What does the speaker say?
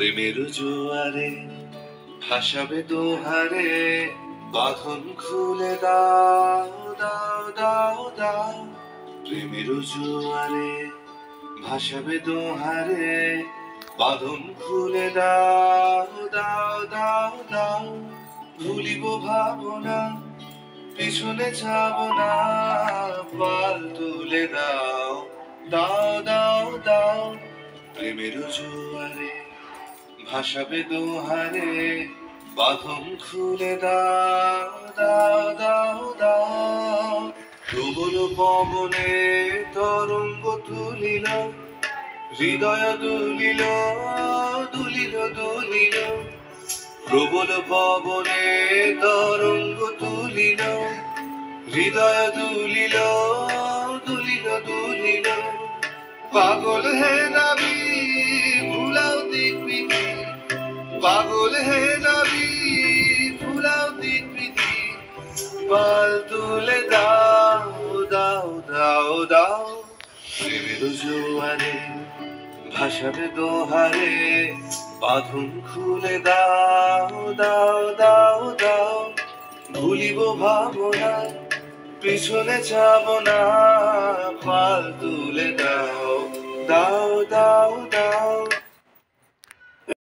প্রেমের জোয়ারে ভাসাবে দোহারে, বাঁধন খুলে দাও দাও দাও দাও। প্রেমের জোয়ারে ভাসাবে দোহারে, বাঁধন খুলে দাও দাও দাও দাও। ভুলিব ভাবনা, পিছনে যাব না, পাল তুলে দাও দাও দাও দাও। প্রেমের জোয়ারে ভাসাবে দোহারে, বাঁধন খুলে দাও দাও দাও দাও। প্রবল পবনে তরঙ্গ তুলিল, হৃদয় দুলিল দুলিল দুলিল। প্রবল পবনে তরঙ্গ তুলিল, হৃদয় দুলিল দুলিল দুলিল। পাগল হে নবী ভুলাও দিক বিধি, পাগল হে নবী ভুলাও দিক বিধি। পাল তুলে দাও দাও দাও দাও। প্রেমের জোয়ারে ভাসাবে দোহারে, বাঁধন খুলে দাও দাও দাও দাও। ভুলিব ভাবনা, পিছনে যাব না, পাল তুলে দাও দাও দাও দাও।